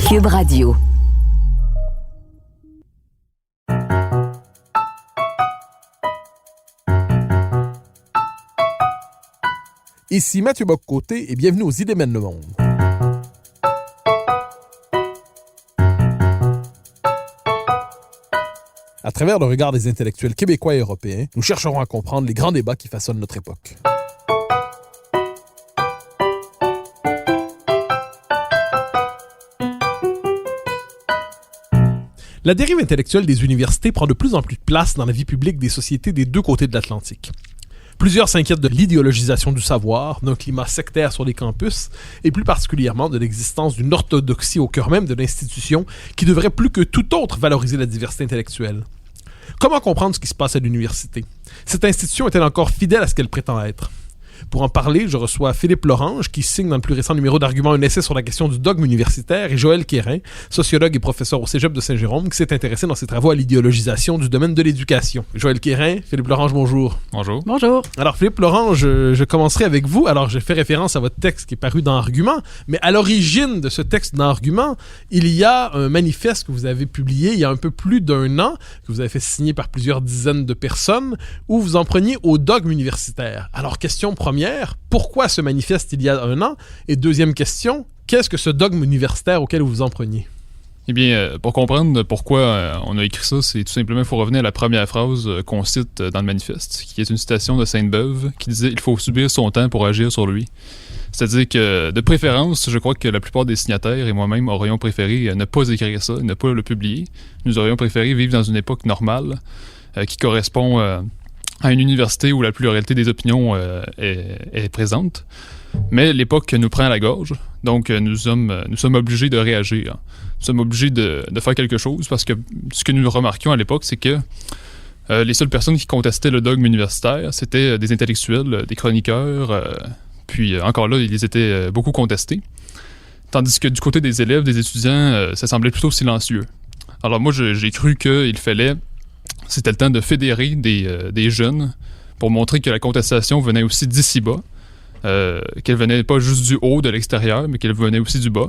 Cube Radio. Ici Mathieu Bock-Côté et bienvenue aux Idées mènent le monde. À travers le regard des intellectuels québécois et européens, nous chercherons à comprendre les grands débats qui façonnent notre époque. La dérive intellectuelle des universités prend de plus en plus de place dans la vie publique des sociétés des deux côtés de l'Atlantique. Plusieurs s'inquiètent de l'idéologisation du savoir, d'un climat sectaire sur les campus, et plus particulièrement de l'existence d'une orthodoxie au cœur même de l'institution qui devrait plus que tout autre valoriser la diversité intellectuelle. Comment comprendre ce qui se passe à l'université? Cette institution est-elle encore fidèle à ce qu'elle prétend être? Pour en parler, je reçois Philippe Lorange, qui signe dans le plus récent numéro d'Arguments un essai sur la question du dogme universitaire, et Joël Quérin, sociologue et professeur au Cégep de Saint-Jérôme, qui s'est intéressé dans ses travaux à l'idéologisation du domaine de l'éducation. Joël Quérin, Philippe Lorange, bonjour. Bonjour. Bonjour. Alors Philippe Lorange, je commencerai avec vous. Alors j'ai fait référence à votre texte qui est paru dans Arguments, mais à l'origine de ce texte dans Arguments, il y a un manifeste que vous avez publié il y a un peu plus d'un an, que vous avez fait signer par plusieurs dizaines de personnes, où vous en preniez au dogme universitaire. Alors question première, pourquoi ce manifeste il y a un an? Et deuxième question, qu'est-ce que ce dogme universitaire auquel vous vous en preniez? Eh bien, pour comprendre pourquoi on a écrit ça, c'est tout simplement, il faut revenir à la première phrase qu'on cite dans le manifeste, qui est une citation de Sainte-Beuve, qui disait « Il faut subir son temps pour agir sur lui ». C'est-à-dire que, de préférence, je crois que la plupart des signataires et moi-même aurions préféré ne pas écrire ça, ne pas le publier. Nous aurions préféré vivre dans une époque normale, qui correspond à une université où la pluralité des opinions est présente. Mais l'époque nous prend à la gorge, donc nous sommes obligés de réagir. Nous sommes obligés de faire quelque chose, parce que ce que nous remarquions à l'époque, c'est que les seules personnes qui contestaient le dogme universitaire, c'était des intellectuels, des chroniqueurs, puis encore là, ils étaient beaucoup contestés. Tandis que du côté des élèves, des étudiants, ça semblait plutôt silencieux. Alors moi, j'ai cru qu'il fallait... C'était le temps de fédérer des jeunes pour montrer que la contestation venait aussi d'ici bas, qu'elle venait pas juste du haut, de l'extérieur, mais qu'elle venait aussi du bas,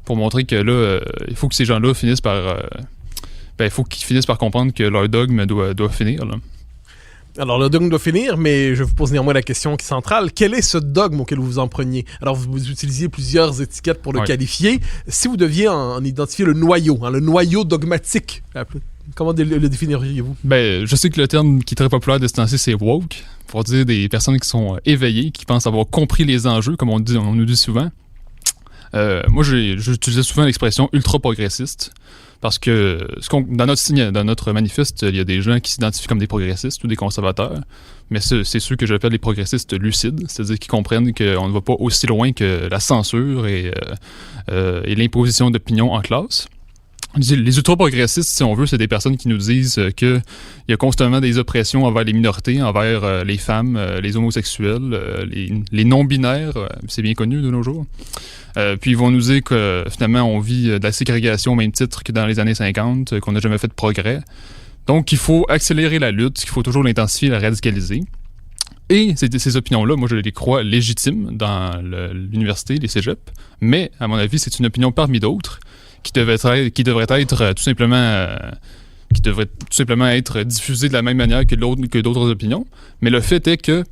pour montrer que là, il faut que ces gens-là finissent par... il faut qu'ils finissent par comprendre que leur dogme doit finir, là. Alors, le dogme doit finir, mais je vous pose néanmoins la question qui est centrale. Quel est ce dogme auquel vous vous en preniez? Alors, vous utilisiez plusieurs étiquettes pour le qualifier. Si vous deviez en identifier le noyau dogmatique, comment le définiriez-vous? Je sais que le terme qui est très populaire de ce temps-ci, c'est « woke », pour dire des personnes qui sont éveillées, qui pensent avoir compris les enjeux, comme on nous dit souvent. Moi, j'utilisais souvent l'expression « ultra-progressiste », parce que dans notre manifeste, il y a des gens qui s'identifient comme des progressistes ou des conservateurs, mais c'est ceux que j'appelle les progressistes lucides, c'est-à-dire qui comprennent qu'on ne va pas aussi loin que la censure et l'imposition d'opinions en classe. Les ultra-progressistes, si on veut, c'est des personnes qui nous disent qu'il y a constamment des oppressions envers les minorités, envers les femmes, les homosexuels, les non-binaires, c'est bien connu de nos jours. Puis ils vont nous dire que finalement on vit de la ségrégation au même titre que dans les années 50, qu'on n'a jamais fait de progrès. Donc il faut accélérer la lutte, qu'il faut toujours l'intensifier, la radicaliser. Et ces opinions-là, moi je les crois légitimes dans l'université, les cégeps, mais à mon avis c'est une opinion parmi d'autres qui devrait être tout simplement être diffusée de la même manière que d'autres opinions. Mais le fait est que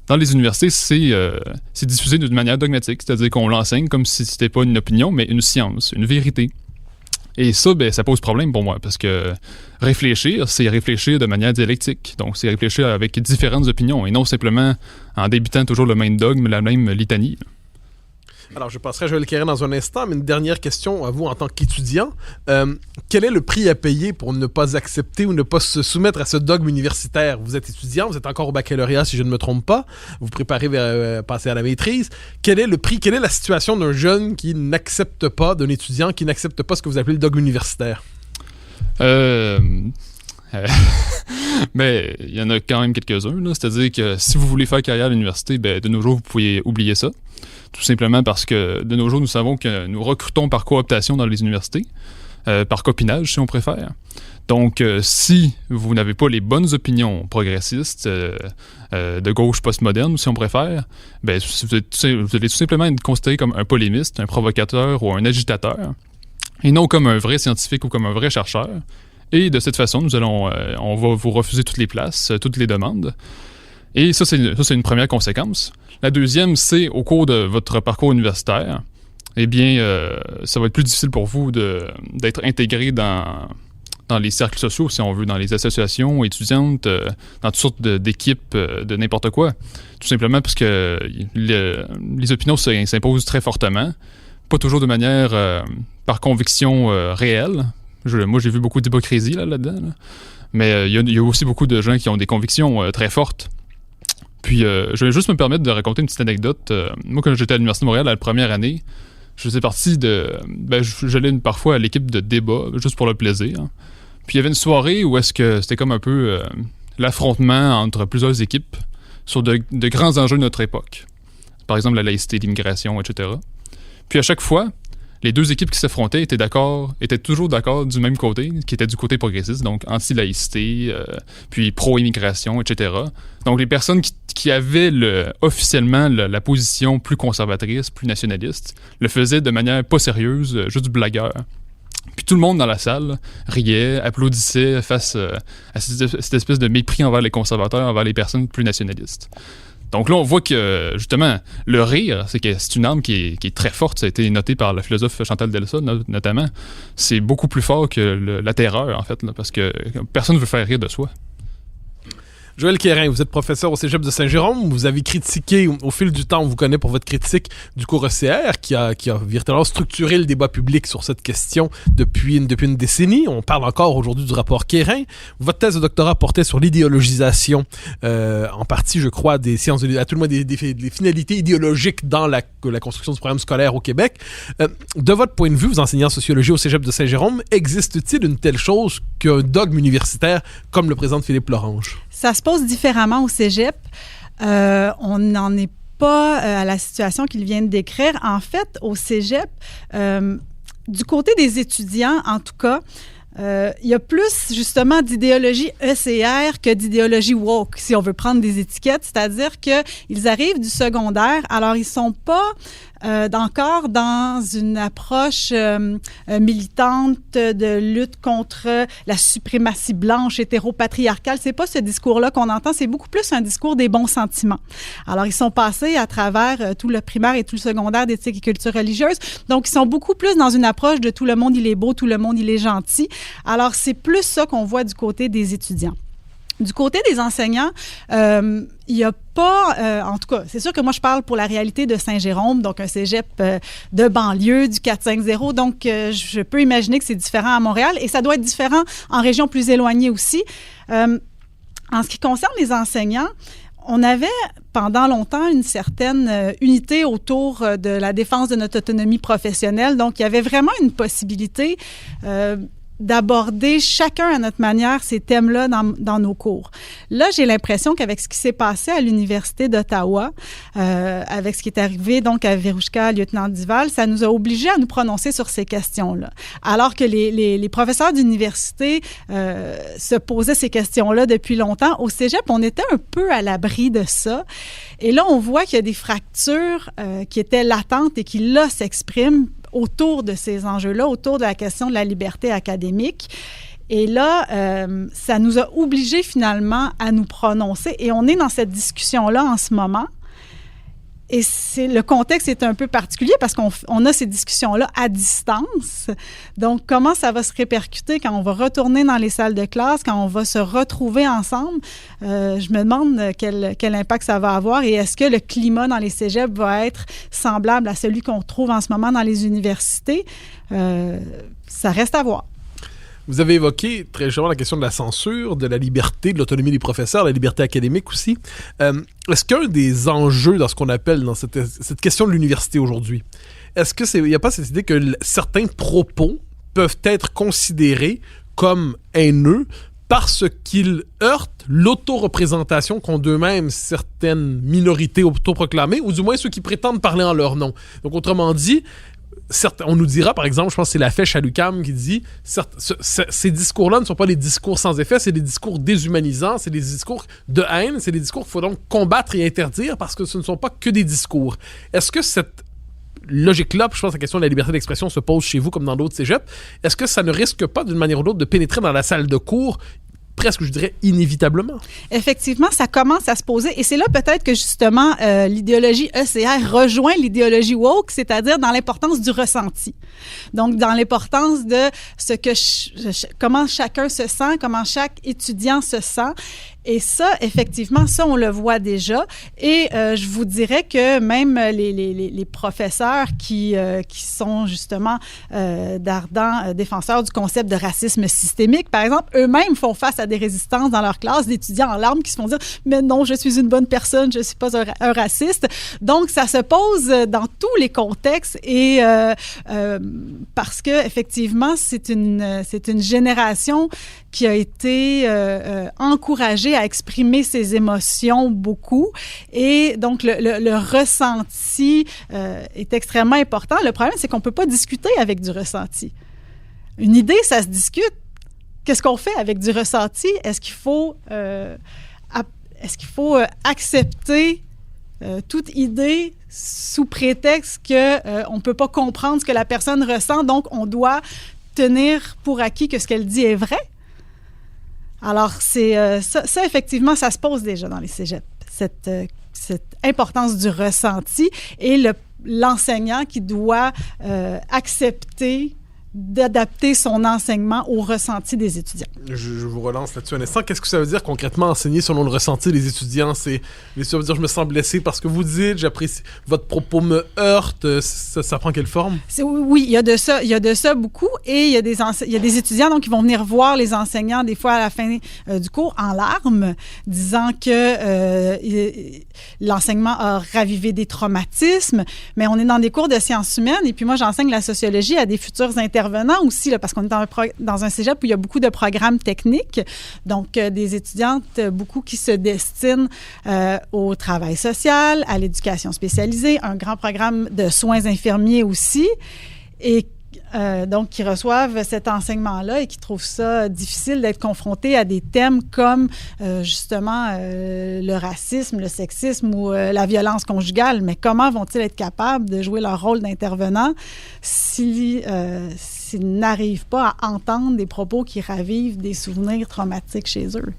dans les universités, c'est diffusé d'une manière dogmatique, c'est-à-dire qu'on l'enseigne comme si c'était pas une opinion, mais une science, une vérité. Et ça, ça pose problème pour moi, parce que réfléchir, c'est réfléchir de manière dialectique. Donc, c'est réfléchir avec différentes opinions, et non simplement en débitant toujours le même dogme, la même litanie. Alors, je passerai à Joël Quérin dans un instant, mais une dernière question à vous en tant qu'étudiant. Quel est le prix à payer pour ne pas accepter ou ne pas se soumettre à ce dogme universitaire? Vous êtes étudiant, vous êtes encore au baccalauréat, si je ne me trompe pas. Vous préparez vers passer à la maîtrise. Quel est le prix, quelle est la situation d'un jeune qui n'accepte pas, d'un étudiant qui n'accepte pas ce que vous appelez le dogme universitaire? Mais il y en a quand même quelques-uns, là. C'est-à-dire que si vous voulez faire carrière à l'université, de nos jours, vous pouvez oublier ça. Tout simplement parce que de nos jours, nous savons que nous recrutons par cooptation dans les universités, par copinage, si on préfère. Donc, si vous n'avez pas les bonnes opinions progressistes, de gauche postmoderne, si on préfère, vous allez tout simplement être considéré comme un polémiste, un provocateur ou un agitateur. et non comme un vrai scientifique ou comme un vrai chercheur. Et de cette façon, on va vous refuser toutes les places, toutes les demandes. Et ça, c'est une première conséquence. La deuxième, c'est au cours de votre parcours universitaire, eh bien, ça va être plus difficile pour vous d'être intégré dans les cercles sociaux, si on veut, dans les associations étudiantes, dans toutes sortes d'équipes, de n'importe quoi. Tout simplement parce que les opinions s'imposent très fortement, pas toujours de manière par conviction réelle. Moi, j'ai vu beaucoup d'hypocrisie là-dedans. Là. Mais il y a aussi beaucoup de gens qui ont des convictions très fortes. Puis, je vais juste me permettre de raconter une petite anecdote. Moi, quand j'étais à l'Université de Montréal, à la première année, je faisais partie j'allais parfois à l'équipe de débat, juste pour le plaisir. Puis, il y avait une soirée où est-ce que c'était comme un peu l'affrontement entre plusieurs équipes sur de grands enjeux de notre époque. Par exemple, la laïcité, l'immigration, etc. Puis, à chaque fois, les deux équipes qui s'affrontaient étaient toujours d'accord du même côté, qui était du côté progressiste, donc anti-laïcité, puis pro-immigration, etc. Donc les personnes qui avaient officiellement la position plus conservatrice, plus nationaliste, le faisaient de manière pas sérieuse, juste du blagueur. Puis tout le monde dans la salle riait, applaudissait face à cette espèce de mépris envers les conservateurs, envers les personnes plus nationalistes. Donc là, on voit que, justement, le rire, c'est une arme qui est très forte. Ça a été noté par la philosophe Chantal Delsol, notamment. C'est beaucoup plus fort que la terreur, en fait, là, parce que personne ne veut faire rire de soi. Joël Quérin, vous êtes professeur au Cégep de Saint-Jérôme. Vous avez critiqué, au fil du temps, on vous connaît pour votre critique du cours ECR, qui a véritablement structuré le débat public sur cette question depuis une décennie. On parle encore aujourd'hui du rapport Quérin. Votre thèse de doctorat portait sur l'idéologisation, en partie, je crois, des sciences, à tout le moins des finalités idéologiques dans la construction du programme scolaire au Québec. De votre point de vue, vous enseignez en sociologie au Cégep de Saint-Jérôme, existe-t-il une telle chose qu'un dogme universitaire comme le présente Philippe Lorange? Ça se pose différemment au cégep. On n'en est pas à la situation qu'il vient de décrire. En fait, au cégep, du côté des étudiants, en tout cas, il y a plus, justement, d'idéologie ECR que d'idéologie woke, si on veut prendre des étiquettes. C'est-à-dire qu'ils arrivent du secondaire, alors ils ne sont pas encore dans une approche militante de lutte contre la suprématie blanche hétéropatriarcale. C'est pas ce discours-là qu'on entend, c'est beaucoup plus un discours des bons sentiments. Alors, ils sont passés à travers tout le primaire et tout le secondaire d'éthique et culture religieuse, donc ils sont beaucoup plus dans une approche de tout le monde il est beau, tout le monde il est gentil. Alors, c'est plus ça qu'on voit du côté des étudiants. Du côté des enseignants, il n'y a pas, en tout cas, c'est sûr que moi je parle pour la réalité de Saint-Jérôme, donc un cégep de banlieue du 450, donc je peux imaginer que c'est différent à Montréal et ça doit être différent en région plus éloignée aussi. En ce qui concerne les enseignants, on avait pendant longtemps une certaine unité autour de la défense de notre autonomie professionnelle, donc il y avait vraiment une possibilité d'aborder chacun à notre manière ces thèmes-là dans nos cours. Là, j'ai l'impression qu'avec ce qui s'est passé à l'Université d'Ottawa, avec ce qui est arrivé donc à Verouchka, lieutenant Duval, ça nous a obligés à nous prononcer sur ces questions-là. Alors que les professeurs d'université se posaient ces questions-là depuis longtemps, au cégep, on était un peu à l'abri de ça. Et là, on voit qu'il y a des fractures qui étaient latentes et qui, là, s'expriment autour de ces enjeux-là, autour de la question de la liberté académique. Et là, ça nous a obligés finalement à nous prononcer. Et on est dans cette discussion-là en ce moment. Et le contexte est un peu particulier parce qu'on a ces discussions-là à distance. Donc, comment ça va se répercuter quand on va retourner dans les salles de classe, quand on va se retrouver ensemble? Je me demande quel impact ça va avoir et est-ce que le climat dans les cégeps va être semblable à celui qu'on trouve en ce moment dans les universités? Ça reste à voir. Vous avez évoqué très justement la question de la censure, de la liberté, de l'autonomie des professeurs, la liberté académique aussi. Est-ce qu'un des enjeux dans ce qu'on appelle dans cette question de l'université aujourd'hui, est-ce qu'il n'y a pas cette idée que certains propos peuvent être considérés comme haineux parce qu'ils heurtent l'autoreprésentation qu'ont d'eux-mêmes certaines minorités autoproclamées, ou du moins ceux qui prétendent parler en leur nom? Donc, autrement dit, on nous dira, par exemple, je pense que c'est la Fèche à l'UQAM qui dit ces discours-là ne sont pas des discours sans effet, c'est des discours déshumanisants, c'est des discours de haine, c'est des discours qu'il faut donc combattre et interdire parce que ce ne sont pas que des discours. Est-ce que logique-là, puis je pense que la question de la liberté d'expression se pose chez vous comme dans d'autres cégeps. Est-ce que ça ne risque pas, d'une manière ou d'autre, de pénétrer dans la salle de cours presque, je dirais, inévitablement? Effectivement, ça commence à se poser. Et c'est là peut-être que, justement, l'idéologie ECR rejoint l'idéologie woke, c'est-à-dire dans l'importance du ressenti. Donc, dans l'importance de ce que comment chacun se sent, comment chaque étudiant se sent. Et ça, effectivement, ça, on le voit déjà. Et je vous dirais que même les professeurs qui sont justement d'ardents défenseurs du concept de racisme systémique, par exemple, eux-mêmes font face à des résistances dans leur classe d'étudiants en larmes qui se font dire « Mais non, je suis une bonne personne, je ne suis pas un raciste. » Donc, ça se pose dans tous les contextes et parce que effectivement, c'est une génération qui a été encouragée à exprimer ses émotions beaucoup. Et donc, le ressenti est extrêmement important. Le problème, c'est qu'on ne peut pas discuter avec du ressenti. Une idée, ça se discute. Qu'est-ce qu'on fait avec du ressenti? Est-ce qu'il faut accepter toute idée sous prétexte qu'on ne peut pas comprendre ce que la personne ressent, donc on doit tenir pour acquis que ce qu'elle dit est vrai? Alors, ça, effectivement, ça se pose déjà dans les cégeps, cette importance du ressenti et l'enseignant qui doit accepter d'adapter son enseignement au ressenti des étudiants. Je vous relance là-dessus un instant. Qu'est-ce que ça veut dire concrètement enseigner selon le ressenti des étudiants? Les étudiants veulent dire je me sens blessé parce que vous dites, j'apprécie, votre propos me heurte. Ça prend quelle forme? Oui, il y a de ça beaucoup. Et il y a des étudiants donc, qui vont venir voir les enseignants des fois à la fin du cours en larmes, disant que l'enseignement a ravivé des traumatismes. Mais on est dans des cours de sciences humaines et puis moi, j'enseigne la sociologie à des futurs intervenants aussi, là, parce qu'on est dans un cégep où il y a beaucoup de programmes techniques, donc des étudiantes, beaucoup qui se destinent au travail social, à l'éducation spécialisée, un grand programme de soins infirmiers aussi, et donc qui reçoivent cet enseignement-là et qui trouvent ça difficile d'être confrontés à des thèmes comme justement le racisme, le sexisme ou la violence conjugale. Mais comment vont-ils être capables de jouer leur rôle d'intervenant s'ils n'arrivent pas à entendre des propos qui ravivent des souvenirs traumatiques chez eux?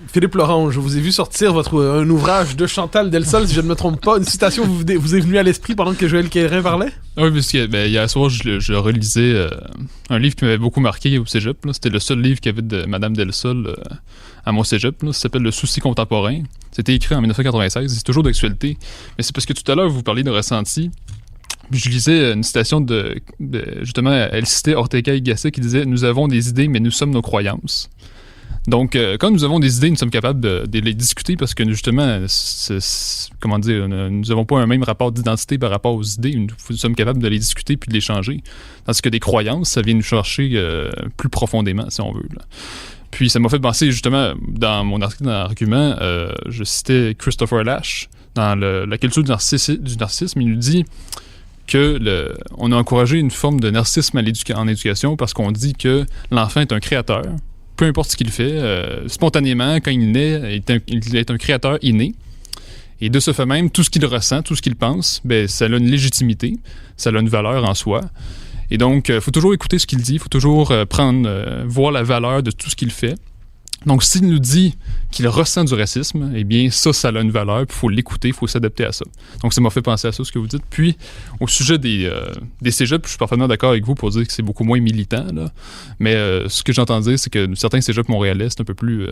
Philippe Laurent, je vous ai vu sortir un ouvrage de Chantal Delsol, si je ne me trompe pas. Une citation vous est venue à l'esprit pendant que Joël Quérin parlait? Oui, parce que hier soir, je relisais un livre qui m'avait beaucoup marqué au cégep. Là. C'était le seul livre qu'il y avait de Madame Delsol à mon cégep. Là. Ça s'appelle « Le souci contemporain ». C'était écrit en 1996. C'est toujours d'actualité. Mais c'est parce que tout à l'heure, vous parliez de ressenti. Puis je lisais une citation justement, elle citait Ortega y Gasset qui disait « Nous avons des idées, mais nous sommes nos croyances ». Donc, quand nous avons des idées, nous sommes capables de les discuter parce que, justement, comment dire, nous n'avons pas un même rapport d'identité par rapport aux idées. Nous sommes capables de les discuter puis de les changer. Tandis que des croyances, ça vient nous chercher plus profondément, si on veut. Là. Puis, ça m'a fait penser, justement, dans mon article d'argument, je citais Christopher Lasch dans la culture du narcissisme. Il nous dit que on a encouragé une forme de narcissisme en éducation parce qu'on dit que l'enfant est un créateur. Peu importe ce qu'il fait, spontanément, quand il naît, il est un créateur inné. Et de ce fait même, tout ce qu'il ressent, tout ce qu'il pense, ça a une légitimité, ça a une valeur en soi. Et donc, il faut toujours écouter ce qu'il dit, il faut toujours voir la valeur de tout ce qu'il fait. Donc, s'il nous dit qu'il ressent du racisme, eh bien, ça a une valeur, puis il faut l'écouter, il faut s'adapter à ça. Donc, ça m'a fait penser à ça, ce que vous dites. Puis, au sujet des cégeps, je suis parfaitement d'accord avec vous pour dire que c'est beaucoup moins militant, là. Mais ce que j'entends dire, c'est que certains cégeps montréalais, c'est un peu plus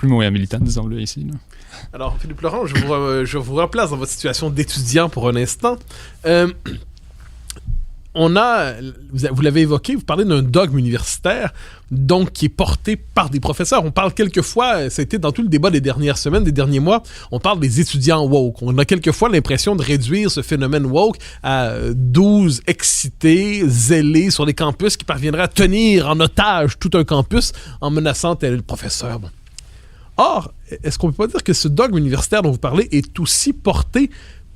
moins militant, disons-le ici. Là. Alors, Philippe Laurent, je vous replace dans votre situation d'étudiant pour un instant. Vous l'avez évoqué, vous parlez d'un dogme universitaire, donc qui est porté par des professeurs. On parle quelquefois, ça a été dans tout le débat des dernières semaines, des derniers mois, on parle des étudiants woke. On a quelquefois l'impression de réduire ce phénomène woke à 12 excités, zélés sur les campus qui parviendraient à tenir en otage tout un campus en menaçant tel professeur. Bon. Or, est-ce qu'on peut pas dire que ce dogme universitaire dont vous parlez est aussi porté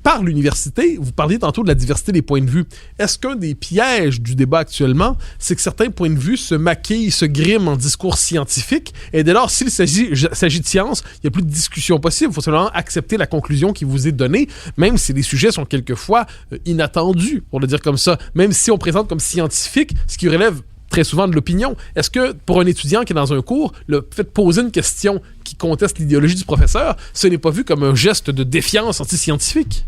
par l'université. Vous parliez tantôt de la diversité des points de vue. Est-ce qu'un des pièges du débat actuellement, c'est que certains points de vue se maquillent, se griment en discours scientifique, et dès lors, s'il s'agit de science, il n'y a plus de discussion possible. Il faut seulement accepter la conclusion qui vous est donnée, même si les sujets sont quelquefois inattendus, pour le dire comme ça. Même si on présente comme scientifique, ce qui relève très souvent de l'opinion. Est-ce que, pour un étudiant qui est dans un cours, le fait de poser une question qui conteste l'idéologie du professeur, ce n'est pas vu comme un geste de défiance anti-scientifique?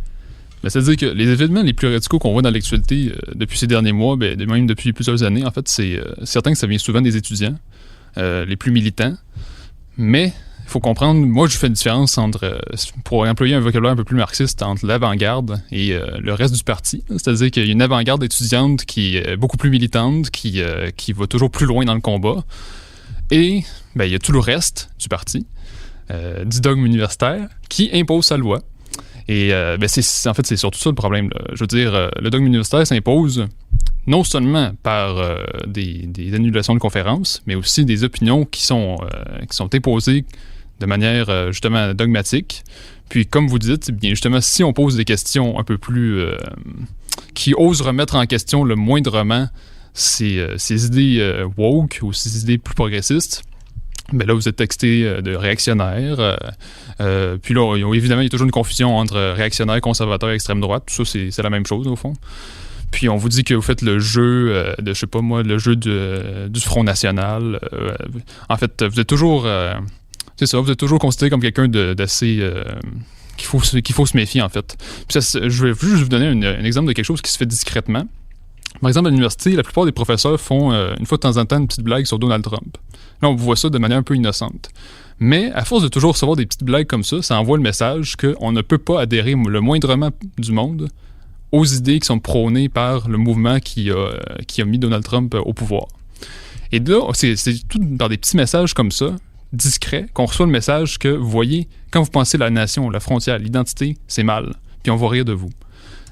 Ben, c'est-à-dire que les événements les plus radicaux qu'on voit dans l'actualité depuis ces derniers mois, même depuis plusieurs années, en fait, c'est certain que ça vient souvent des étudiants, les plus militants. Mais il faut comprendre, moi, je fais une différence entre, pour employer un vocabulaire un peu plus marxiste, entre l'avant-garde et le reste du parti. C'est-à-dire qu'il y a une avant-garde étudiante qui est beaucoup plus militante, qui va toujours plus loin dans le combat. Et il y a tout le reste du parti, du dogme universitaire, qui impose sa loi. Et en fait, c'est surtout ça le problème, là. Je veux dire, le dogme universitaire s'impose non seulement par des annulations de conférences, mais aussi des opinions qui sont imposées de manière justement dogmatique. Puis comme vous dites, bien justement, si on pose des questions un peu plus qui osent remettre en question le moindrement ces idées woke ou ces idées plus progressistes, ben là, vous êtes taxé de réactionnaire. Puis là, évidemment, il y a toujours une confusion entre réactionnaire, conservateur et extrême droite. Tout ça, c'est la même chose, au fond. Puis on vous dit que vous faites le jeu de, je sais pas moi, le jeu du Front National. En fait, vous êtes toujours... c'est ça, vous êtes toujours considéré comme quelqu'un d'assez... qu'il faut se méfier, en fait. Puis ça, je vais juste vous donner un exemple de quelque chose qui se fait discrètement. Par exemple, à l'université, la plupart des professeurs font, une fois de temps en temps, une petite blague sur Donald Trump. Là, on voit ça de manière un peu innocente. Mais à force de toujours recevoir des petites blagues comme ça envoie le message qu'on ne peut pas adhérer le moindrement du monde aux idées qui sont prônées par le mouvement qui a mis Donald Trump au pouvoir. Et là, c'est tout par des petits messages comme ça, discrets, qu'on reçoit le message que, vous voyez, quand vous pensez la nation, la frontière, l'identité, c'est mal, puis on va rire de vous.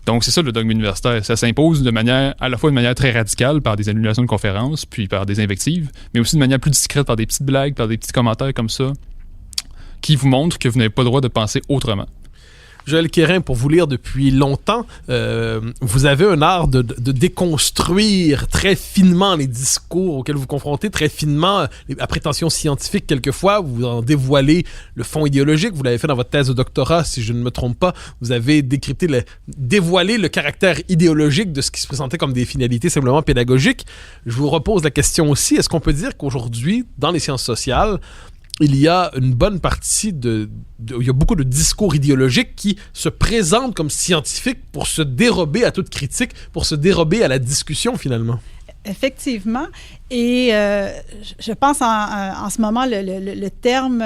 Donc, c'est ça le dogme universitaire. Ça s'impose à la fois de manière très radicale par des annulations de conférences, puis par des invectives, mais aussi de manière plus discrète par des petites blagues, par des petits commentaires comme ça, qui vous montrent que vous n'avez pas le droit de penser autrement. Joël Quérin, pour vous lire depuis longtemps, vous avez un art de déconstruire très finement les discours auxquels vous confrontez, très finement, à prétention scientifique quelquefois, vous en dévoilez le fond idéologique, vous l'avez fait dans votre thèse de doctorat, si je ne me trompe pas, vous avez dévoilé le caractère idéologique de ce qui se présentait comme des finalités simplement pédagogiques. Je vous repose la question aussi, est-ce qu'on peut dire qu'aujourd'hui, dans les sciences sociales, il y a une bonne partie il y a beaucoup de discours idéologiques qui se présentent comme scientifiques pour se dérober à toute critique, pour se dérober à la discussion finalement? Effectivement. Et je pense en ce moment, le terme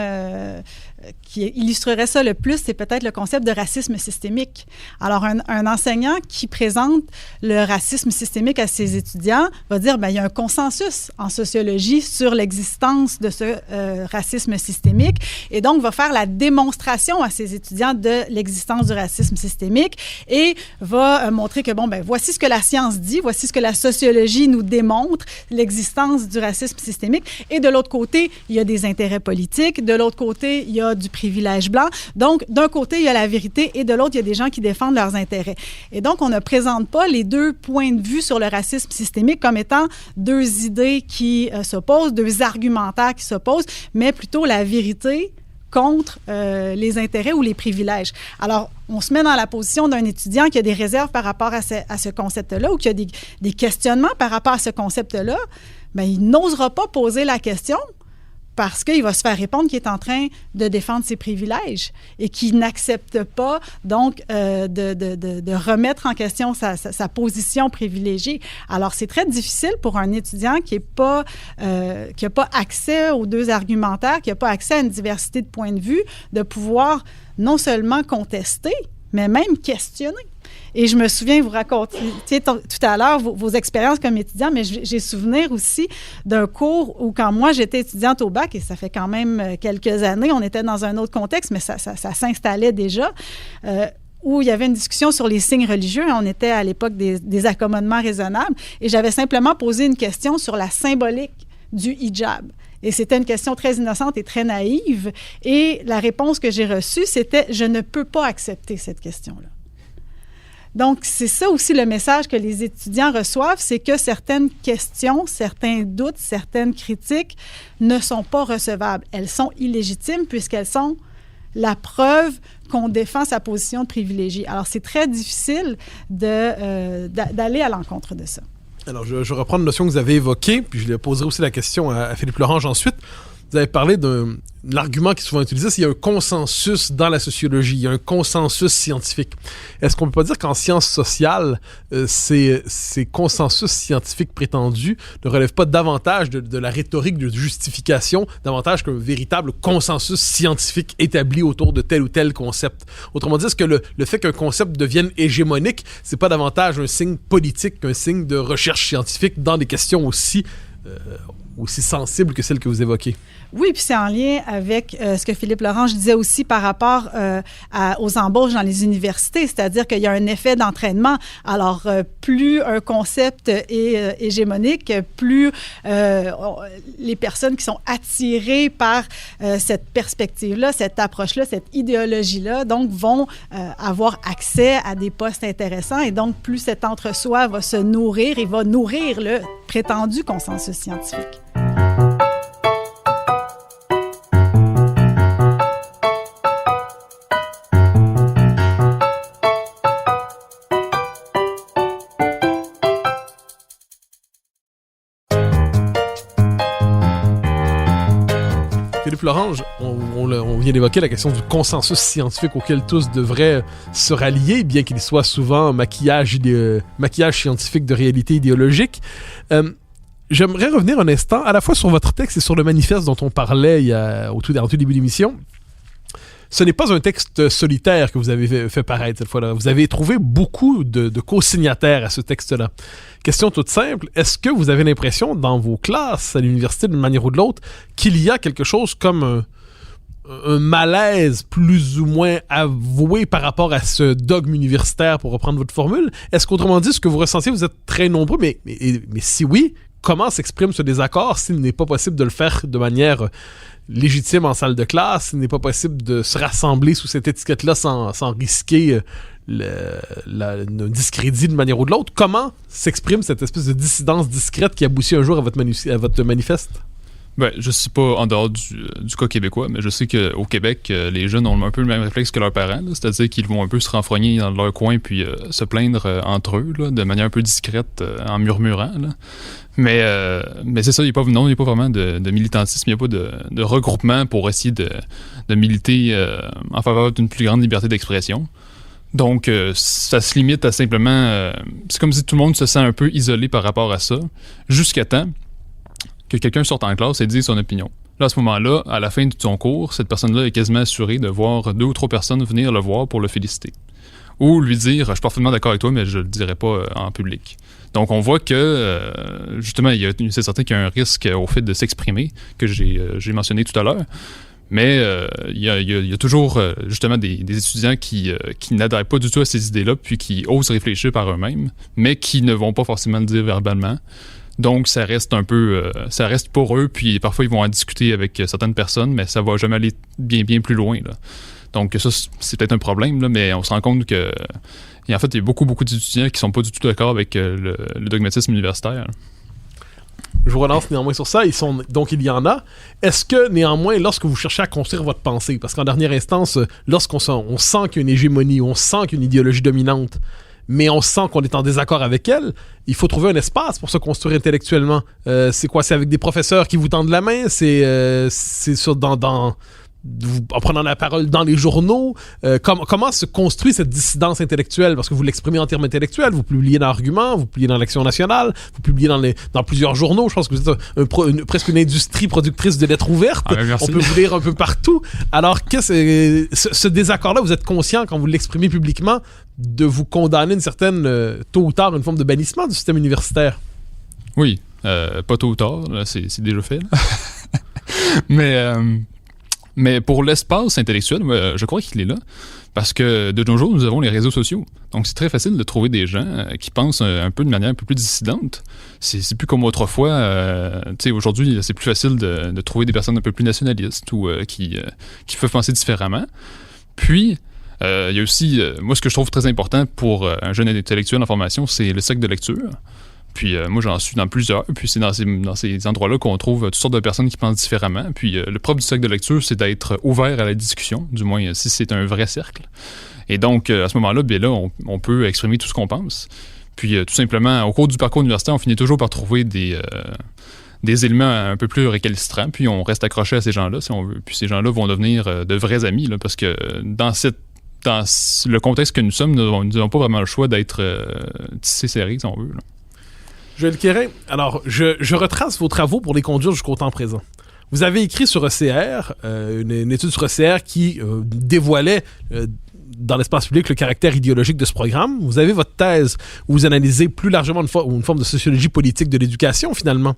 qui illustrerait ça le plus, c'est peut-être le concept de racisme systémique. Alors, un enseignant qui présente le racisme systémique à ses étudiants va dire, il y a un consensus en sociologie sur l'existence de ce racisme systémique et donc va faire la démonstration à ses étudiants de l'existence du racisme systémique et va montrer que, voici ce que la science dit, voici ce que la sociologie nous démontre, l'existence du racisme systémique. Et de l'autre côté, il y a des intérêts politiques. De l'autre côté, il y a du privilège blanc. Donc, d'un côté, il y a la vérité et de l'autre, il y a des gens qui défendent leurs intérêts. Et donc, on ne présente pas les deux points de vue sur le racisme systémique comme étant deux idées qui s'opposent, deux argumentaires qui s'opposent, mais plutôt la vérité contre les intérêts ou les privilèges. Alors, on se met dans la position d'un étudiant qui a des réserves par rapport à ce concept-là ou qui a des questionnements par rapport à ce concept-là. Il n'osera pas poser la question parce qu'il va se faire répondre qu'il est en train de défendre ses privilèges et qu'il n'accepte pas, donc, de remettre en question sa position privilégiée. Alors, c'est très difficile pour un étudiant qui n'a pas accès aux deux argumentaires, qui n'a pas accès à une diversité de points de vue, de pouvoir non seulement contester, mais même questionner. Et je me souviens, vous racontiez tout à l'heure vos expériences comme étudiant, mais j'ai souvenir aussi d'un cours où quand moi j'étais étudiante au bac, et ça fait quand même quelques années, on était dans un autre contexte, mais ça s'installait déjà, où il y avait une discussion sur les signes religieux. On était à l'époque des accommodements raisonnables, et j'avais simplement posé une question sur la symbolique du hijab. Et c'était une question très innocente et très naïve. Et la réponse que j'ai reçue, c'était « Je ne peux pas accepter cette question-là ». Donc, c'est ça aussi le message que les étudiants reçoivent, c'est que certaines questions, certains doutes, certaines critiques ne sont pas recevables. Elles sont illégitimes puisqu'elles sont la preuve qu'on défend sa position de privilégié. Alors, c'est très difficile d'aller à l'encontre de ça. Alors, je reprends une notion que vous avez évoquée, puis je poserai aussi la question à Philippe Lorange ensuite. Vous avez parlé de l'argument qui est souvent utilisé, c'est qu'il y a un consensus dans la sociologie, il y a un consensus scientifique. Est-ce qu'on ne peut pas dire qu'en sciences sociales, ces consensus scientifiques prétendus ne relèvent pas davantage de la rhétorique de justification, davantage qu'un véritable consensus scientifique établi autour de tel ou tel concept? Autrement dit, est-ce que le fait qu'un concept devienne hégémonique, c'est pas davantage un signe politique qu'un signe de recherche scientifique dans des questions aussi sensibles que celles que vous évoquez? Oui, puis c'est en lien avec ce que Philippe Lorange disait aussi par rapport aux embauches dans les universités, c'est-à-dire qu'il y a un effet d'entraînement. Alors, plus un concept est hégémonique, plus les personnes qui sont attirées par cette perspective-là, cette approche-là, cette idéologie-là, donc vont avoir accès à des postes intéressants et donc plus cet entre-soi va se nourrir et va nourrir le prétendu consensus scientifique. Philippe Lorange, on vient d'évoquer la question du consensus scientifique auquel tous devraient se rallier, bien qu'il soit souvent maquillage scientifique de réalité idéologique. J'aimerais revenir un instant à la fois sur votre texte et sur le manifeste dont on parlait au tout début de l'émission. Ce n'est pas un texte solitaire que vous avez fait paraître cette fois-là. Vous avez trouvé beaucoup de co-signataires à ce texte-là. Question toute simple, est-ce que vous avez l'impression dans vos classes à l'université, d'une manière ou de l'autre, qu'il y a quelque chose comme un malaise plus ou moins avoué par rapport à ce dogme universitaire, pour reprendre votre formule? Est-ce qu'autrement dit, ce que vous ressentez, vous êtes très nombreux, mais si oui, comment s'exprime ce désaccord s'il n'est pas possible de le faire de manière légitime en salle de classe, il n'est pas possible de se rassembler sous cette étiquette-là sans risquer un discrédit d'une manière ou de l'autre? Comment s'exprime cette espèce de dissidence discrète qui aboutit un jour à votre manifeste? Ben, je ne sais pas en dehors du cas québécois, mais je sais qu'au Québec, les jeunes ont un peu le même réflexe que leurs parents, là, c'est-à-dire qu'ils vont un peu se renfrogner dans leur coin puis se plaindre entre eux, là, de manière un peu discrète, en murmurant. Là. Mais c'est ça, il n'y a pas vraiment de militantisme, il n'y a pas de regroupement pour essayer de militer en faveur d'une plus grande liberté d'expression. Donc, ça se limite à simplement... c'est comme si tout le monde se sent un peu isolé par rapport à ça, jusqu'à temps que quelqu'un sorte en classe et dise son opinion. Là, à ce moment-là, à la fin de son cours, cette personne-là est quasiment assurée de voir 2 ou 3 personnes venir le voir pour le féliciter. Ou lui dire « Je suis parfaitement d'accord avec toi, mais je le dirai pas en public ». Donc, on voit que, justement, c'est certain qu'il y a un risque au fait de s'exprimer, que j'ai mentionné tout à l'heure. Mais il y a toujours, justement, des étudiants qui n'adhèrent pas du tout à ces idées-là, puis qui osent réfléchir par eux-mêmes, mais qui ne vont pas forcément le dire verbalement. Donc, ça reste un peu... ça reste pour eux, puis parfois, ils vont en discuter avec certaines personnes, mais ça va jamais aller bien plus loin, là. Donc, ça, c'est peut-être un problème, là, mais on se rend compte que... Et en fait, il y a beaucoup d'étudiants qui sont pas du tout d'accord avec le dogmatisme universitaire. Je vous relance néanmoins sur ça. Donc, il y en a. Est-ce que, néanmoins, lorsque vous cherchez à construire votre pensée, parce qu'en dernière instance, lorsqu'on sent qu'il y a une hégémonie, on sent qu'il y a une idéologie dominante, mais on sent qu'on est en désaccord avec elle, il faut trouver un espace pour se construire intellectuellement. C'est quoi? C'est avec des professeurs qui vous tendent la main? C'est en prenant la parole dans les journaux? Comment se construit cette dissidence intellectuelle? Parce que vous l'exprimez en termes intellectuels, vous publiez dans Argument, vous publiez dans l'Action nationale, vous publiez dans plusieurs journaux. Je pense que vous êtes presque une industrie productrice de lettres ouvertes. On peut vous lire un peu partout. Alors, ce désaccord-là, vous êtes conscient, quand vous l'exprimez publiquement, de vous condamner tôt ou tard, une forme de bannissement du système universitaire? Oui, pas tôt ou tard, là, c'est déjà fait. Mais pour l'espace intellectuel, je crois qu'il est là. Parce que de nos jours, nous avons les réseaux sociaux. Donc, c'est très facile de trouver des gens qui pensent un peu de manière un peu plus dissidente. C'est plus comme autrefois. Aujourd'hui, c'est plus facile de trouver des personnes un peu plus nationalistes ou qui peuvent penser différemment. Puis, Il y a aussi, moi, ce que je trouve très important pour un jeune intellectuel en formation, c'est le cercle de lecture. Puis moi, j'en suis dans plusieurs. Puis c'est dans ces endroits-là qu'on trouve toutes sortes de personnes qui pensent différemment. Puis le propre du cercle de lecture, c'est d'être ouvert à la discussion, du moins si c'est un vrai cercle. Et donc, à ce moment-là, bien là, on peut exprimer tout ce qu'on pense. Puis tout simplement, au cours du parcours universitaire, on finit toujours par trouver des éléments un peu plus récalcitrants. Puis on reste accroché à ces gens-là, si on veut. Puis ces gens-là vont devenir de vrais amis, là, parce que dans le contexte que nous sommes, nous n'avons pas vraiment le choix d'être tissés serrés, si on veut, là. Joël Quérin, alors, je retrace vos travaux pour les conduire jusqu'au temps présent. Vous avez écrit sur ECR, une étude sur ECR qui dévoilait dans l'espace public le caractère idéologique de ce programme. Vous avez votre thèse où vous analysez plus largement une forme de sociologie politique de l'éducation, finalement.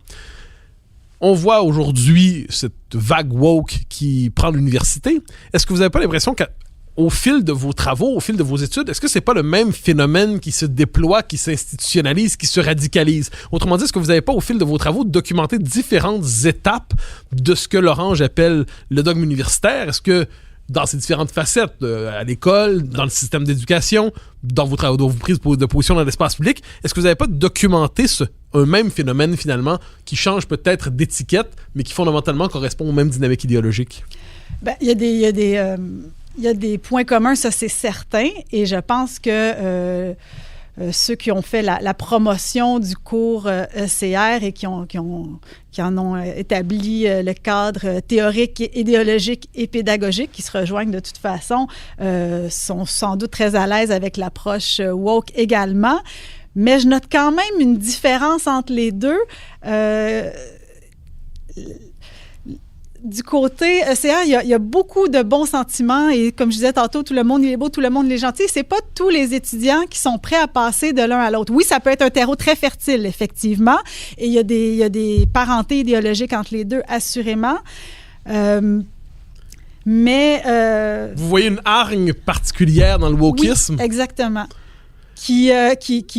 On voit aujourd'hui cette vague woke qui prend l'université. Est-ce que vous n'avez pas l'impression qu'au fil de vos travaux, au fil de vos études, est-ce que c'est pas le même phénomène qui se déploie, qui s'institutionnalise, qui se radicalise? Autrement dit, est-ce que vous n'avez pas, au fil de vos travaux, documenté différentes étapes de ce que Lorange appelle le dogme universitaire? Est-ce que dans ces différentes facettes, à l'école, dans le système d'éducation, dans vos travaux, dans vos prises de position dans l'espace public, est-ce que vous n'avez pas documenté un même phénomène, finalement, qui change peut-être d'étiquette, mais qui fondamentalement correspond aux mêmes dynamiques idéologiques? Ben, il y a des points communs, ça c'est certain, et je pense que ceux qui ont fait la promotion du cours ECR et qui en ont établi le cadre théorique, idéologique et pédagogique, qui se rejoignent de toute façon, sont sans doute très à l'aise avec l'approche woke également. Mais je note quand même une différence entre les deux. Du côté ECR, il y a beaucoup de bons sentiments et comme je disais tantôt, tout le monde il est beau, tout le monde il est gentil. C'est pas tous les étudiants qui sont prêts à passer de l'un à l'autre. Oui, ça peut être un terreau très fertile, effectivement, et il y a des parentés idéologiques entre les deux, assurément. Mais vous voyez une hargne particulière dans le wokisme? Oui, exactement. Qui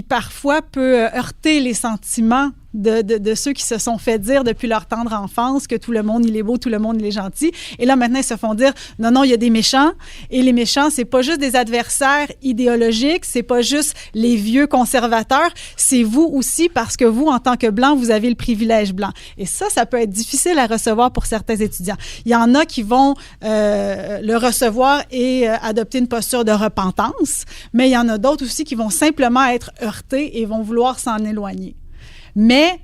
parfois peut heurter les sentiments de ceux qui se sont fait dire depuis leur tendre enfance que tout le monde il est beau, tout le monde il est gentil. Et là maintenant ils se font dire non, il y a des méchants. Et les méchants, c'est pas juste des adversaires idéologiques, c'est pas juste les vieux conservateurs, c'est vous aussi parce que vous, en tant que blanc, vous avez le privilège blanc. Et ça peut être difficile à recevoir pour certains étudiants. Il y en a qui vont le recevoir et adopter une posture de repentance, mais il y en a d'autres aussi qui vont simplement être heurtés et vont vouloir s'en éloigner. Mais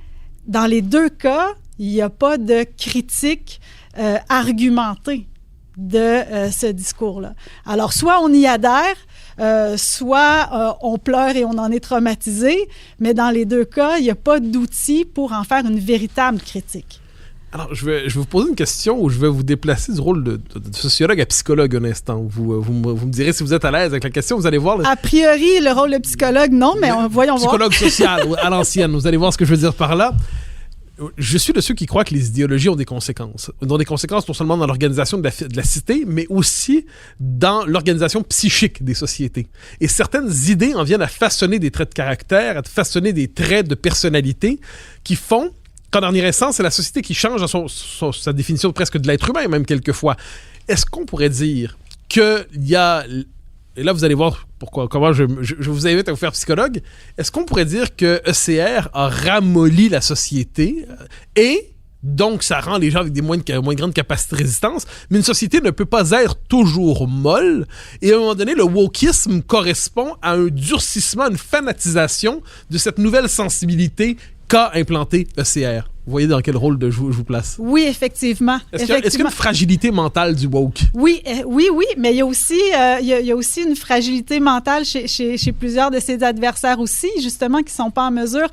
dans les deux cas, il n'y a pas de critique argumentée de ce discours-là. Alors, soit on y adhère, soit on pleure et on en est traumatisé, mais dans les deux cas, il n'y a pas d'outil pour en faire une véritable critique. Alors, je vais vous poser une question où je vais vous déplacer du rôle de sociologue à psychologue un instant. Vous me direz si vous êtes à l'aise avec la question. Vous allez voir... A priori, le rôle de psychologue, non, mais voyons voir. Psychologue social, à l'ancienne. Vous allez voir ce que je veux dire par là. Je suis de ceux qui croient que les idéologies ont des conséquences. Ont des conséquences non seulement dans l'organisation de la cité, mais aussi dans l'organisation psychique des sociétés. Et certaines idées en viennent à façonner des traits de caractère, à façonner des traits de personnalité qui font qu'en dernier instant, c'est la société qui change sa définition presque de l'être humain, même quelquefois. Est-ce qu'on pourrait dire qu'il y a... Et là, vous allez voir comment je vous invite à vous faire psychologue. Est-ce qu'on pourrait dire que ECR a ramolli la société et donc ça rend les gens avec des moins grandes capacités de résistance, mais une société ne peut pas être toujours molle et à un moment donné, le wokisme correspond à un durcissement, une fanatisation de cette nouvelle sensibilité qu'a implanté ECR. Vous voyez dans quel rôle je vous place? Oui, effectivement. Est-ce qu'il y a une fragilité mentale du woke? Oui, mais il y a aussi une fragilité mentale chez plusieurs de ses adversaires aussi, justement, qui ne sont pas en mesure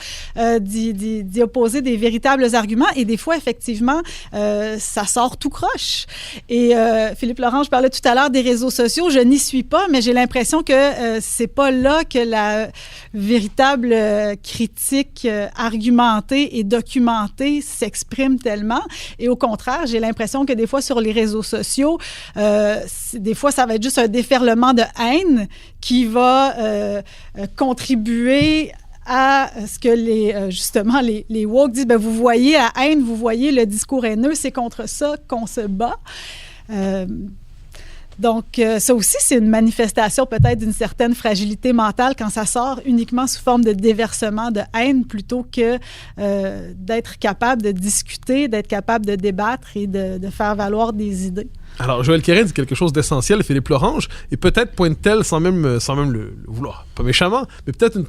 d'y opposer des véritables arguments. Et des fois, effectivement, ça sort tout croche. Et Philippe Lorange parlait tout à l'heure des réseaux sociaux. Je n'y suis pas, mais j'ai l'impression que c'est pas là que la véritable critique argumentée et documentée s'exprime tellement. Et au contraire, j'ai l'impression que des fois, sur les réseaux sociaux, des fois, ça va être juste un déferlement de haine qui va contribuer à ce que justement les woke disent, ben, vous voyez la haine, vous voyez le discours haineux, c'est contre ça qu'on se bat. Donc, ça aussi, c'est une manifestation peut-être d'une certaine fragilité mentale quand ça sort uniquement sous forme de déversement de haine plutôt que d'être capable de discuter, d'être capable de débattre et de faire valoir des idées. Alors, Joël Quérin dit quelque chose d'essentiel, Philippe Lorange, et peut-être pointe-t-elle, sans même le vouloir, pas méchamment, mais peut-être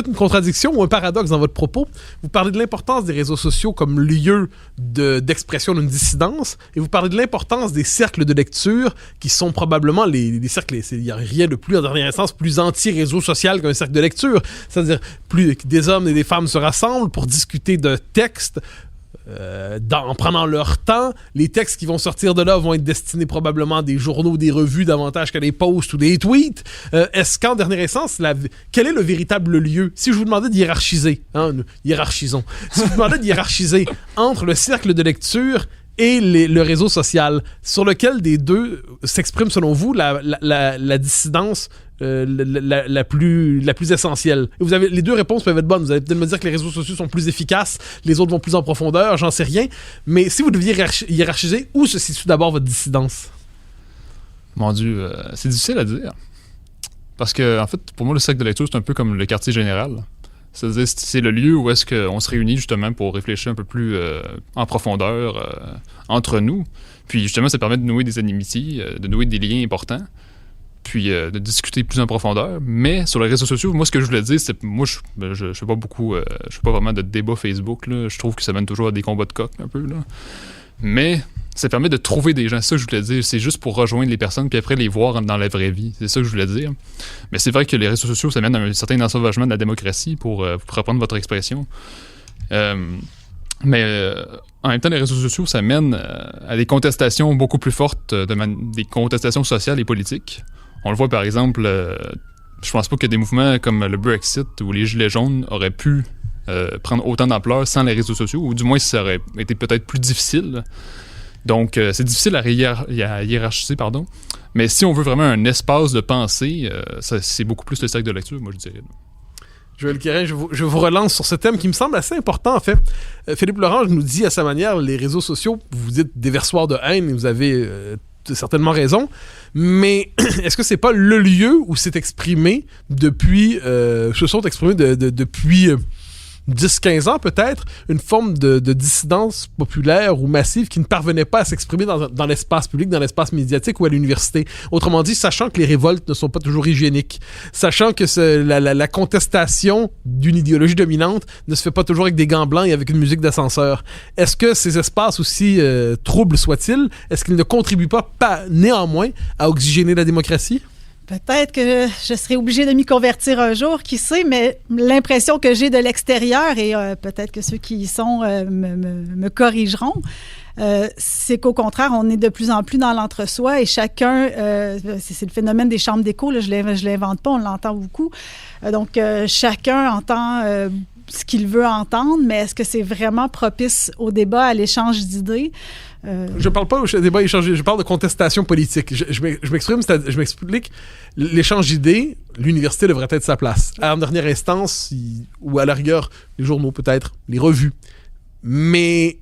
une contradiction ou un paradoxe dans votre propos. Vous parlez de l'importance des réseaux sociaux comme lieu d'expression d'une dissidence, et vous parlez de l'importance des cercles de lecture, qui sont probablement les cercles, il n'y a rien de plus, en dernière instance, plus anti-réseau social qu'un cercle de lecture. C'est-à-dire, plus des hommes et des femmes se rassemblent pour discuter de textes, en prenant leur temps. Les textes qui vont sortir de là vont être destinés probablement à des journaux, des revues davantage qu'à des posts ou des tweets. Est-ce qu'en dernière instance, quel est le véritable lieu? Si je vous demandais de hiérarchiser, hiérarchisons. Si je vous demandais de hiérarchiser entre le cercle de lecture et le réseau social, sur lequel des deux s'exprime selon vous la dissidence la plus essentielle? Et vous avez, les deux réponses peuvent être bonnes. Vous allez peut-être me dire que les réseaux sociaux sont plus efficaces, les autres vont plus en profondeur, j'en sais rien. Mais si vous deviez hiérarchiser, où se situe d'abord votre dissidence? Mon Dieu, c'est difficile à dire. Parce que, en fait, pour moi, le cercle de lecture, c'est un peu comme le quartier général. C'est-à-dire, c'est le lieu où est-ce qu'on se réunit justement pour réfléchir un peu plus en profondeur entre nous. Puis justement, ça permet de nouer des amitiés, de nouer des liens importants, puis de discuter plus en profondeur. Mais sur les réseaux sociaux, moi, ce que je voulais dire, c'est que moi, je fais pas beaucoup, je fais pas vraiment de débat Facebook, là. Je trouve que ça mène toujours à des combats de coq, un peu, là. Mais ça permet de trouver des gens. C'est ça que je voulais dire. C'est juste pour rejoindre les personnes puis après les voir dans la vraie vie. C'est ça que je voulais dire. Mais c'est vrai que les réseaux sociaux, ça mène à un certain ensauvagement de la démocratie, pour reprendre votre expression. Mais en même temps, les réseaux sociaux, ça mène à des contestations beaucoup plus fortes, des contestations sociales et politiques. On le voit par exemple, je pense pas que des mouvements comme le Brexit ou les Gilets jaunes auraient pu prendre autant d'ampleur sans les réseaux sociaux, ou du moins ça aurait été peut-être plus difficile. Donc, c'est difficile à hiérarchiser, pardon. Mais si on veut vraiment un espace de pensée, c'est beaucoup plus le cercle de lecture, moi, je dirais. Joël Quérin, je vous relance sur ce thème qui me semble assez important, en fait. Philippe Lorange nous dit à sa manière, les réseaux sociaux, vous dites déversoirs de haine, et vous avez certainement raison, mais est-ce que c'est pas le lieu où c'est exprimé depuis, depuis 10-15 ans peut-être, une forme de dissidence populaire ou massive qui ne parvenait pas à s'exprimer dans l'espace public, dans l'espace médiatique ou à l'université. Autrement dit, sachant que les révoltes ne sont pas toujours hygiéniques, sachant que la contestation d'une idéologie dominante ne se fait pas toujours avec des gants blancs et avec une musique d'ascenseur. Est-ce que ces espaces, aussi troubles soient-ils, est-ce qu'ils ne contribuent pas néanmoins à oxygéner la démocratie? Peut-être que je serai obligée de m'y convertir un jour, qui sait, mais l'impression que j'ai de l'extérieur, et peut-être que ceux qui y sont me corrigeront, c'est qu'au contraire, on est de plus en plus dans l'entre-soi et chacun, c'est le phénomène des chambres d'écho, là, je l'invente pas, on l'entend beaucoup. Donc, chacun entend ce qu'il veut entendre, mais est-ce que c'est vraiment propice au débat, à l'échange d'idées? Je parle pas au débat échangé, je parle de contestation politique. Je m'explique. L'échange d'idées, l'université devrait être sa place. En dernière instance, ou à la rigueur, les journaux peut-être, les revues. Mais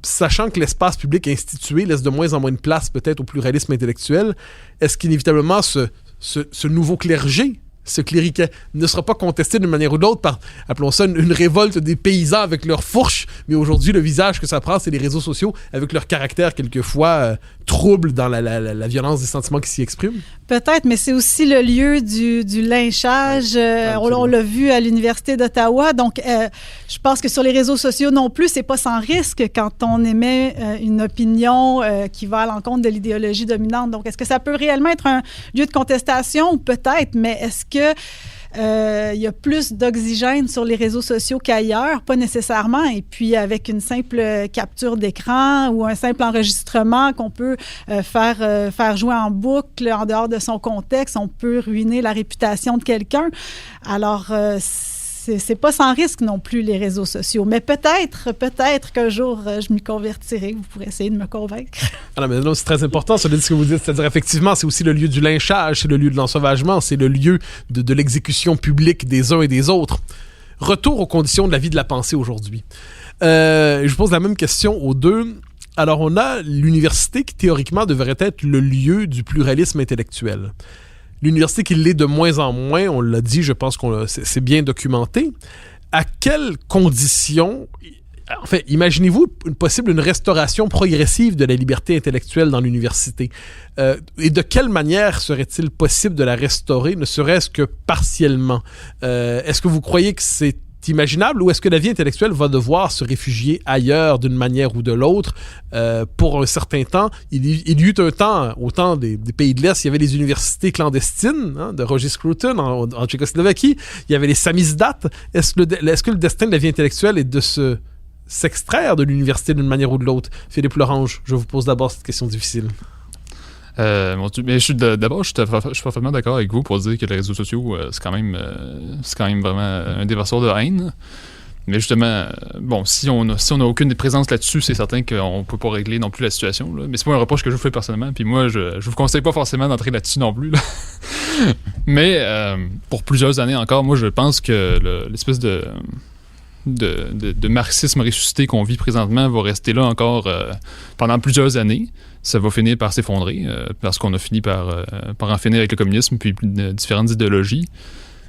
sachant que l'espace public institué laisse de moins en moins de place peut-être au pluralisme intellectuel, est-ce qu'inévitablement ce nouveau clergé, ce cléricat, ne sera pas contesté d'une manière ou d'autre par, appelons ça, une révolte des paysans avec leurs fourches, mais aujourd'hui, le visage que ça prend, c'est les réseaux sociaux avec leur caractère quelquefois trouble dans la violence des sentiments qui s'y expriment? Peut-être, mais c'est aussi le lieu du lynchage. On l'a vu à l'Université d'Ottawa. Donc, je pense que sur les réseaux sociaux non plus, c'est pas sans risque quand on émet une opinion qui va à l'encontre de l'idéologie dominante. Donc, est-ce que ça peut réellement être un lieu de contestation? Peut-être, mais est-ce que il y a plus d'oxygène sur les réseaux sociaux qu'ailleurs? Pas nécessairement. Et puis, avec une simple capture d'écran ou un simple enregistrement qu'on peut faire jouer en boucle en dehors de son contexte, on peut ruiner la réputation de quelqu'un. Alors, c'est pas sans risque non plus, les réseaux sociaux. Mais peut-être qu'un jour, je m'y convertirai. Vous pourrez essayer de me convaincre. Ah non, mais non, c'est très important, ce que vous dites. C'est-à-dire, effectivement, c'est aussi le lieu du lynchage, c'est le lieu de l'ensauvagement, c'est le lieu de l'exécution publique des uns et des autres. Retour aux conditions de la vie de la pensée aujourd'hui. Je vous pose la même question aux deux. Alors, on a l'université qui, théoriquement, devrait être le lieu du pluralisme intellectuel. L'université qui l'est de moins en moins, on l'a dit, je pense que c'est bien documenté. À quelles conditions... En fait, imaginez-vous une restauration progressive de la liberté intellectuelle dans l'université. Et de quelle manière serait-il possible de la restaurer, ne serait-ce que partiellement? Est-ce que vous croyez que c'est imaginable ou est-ce que la vie intellectuelle va devoir se réfugier ailleurs d'une manière ou de l'autre pour un certain temps? Il y eut un temps, au temps des pays de l'Est, il y avait les universités clandestines, de Roger Scruton en Tchécoslovaquie, il y avait les samizdat. Est-ce que le destin de la vie intellectuelle est de s'extraire de l'université d'une manière ou de l'autre? Philippe Lorange, je vous pose d'abord cette question difficile. Mais je suis parfaitement d'accord avec vous pour dire que les réseaux sociaux, c'est quand même vraiment un déversoir de haine. Mais justement, si on a aucune présence là-dessus, c'est certain qu'on peut pas régler non plus la situation, là. Mais c'est pas un reproche que je vous fais personnellement. Puis moi, je vous conseille pas forcément d'entrer là-dessus non plus, là. Mais pour plusieurs années encore, moi je pense que l'espèce de marxisme ressuscité qu'on vit présentement va rester là encore pendant plusieurs années. Ça va finir par s'effondrer parce qu'on a fini par en finir avec le communisme puis différentes idéologies.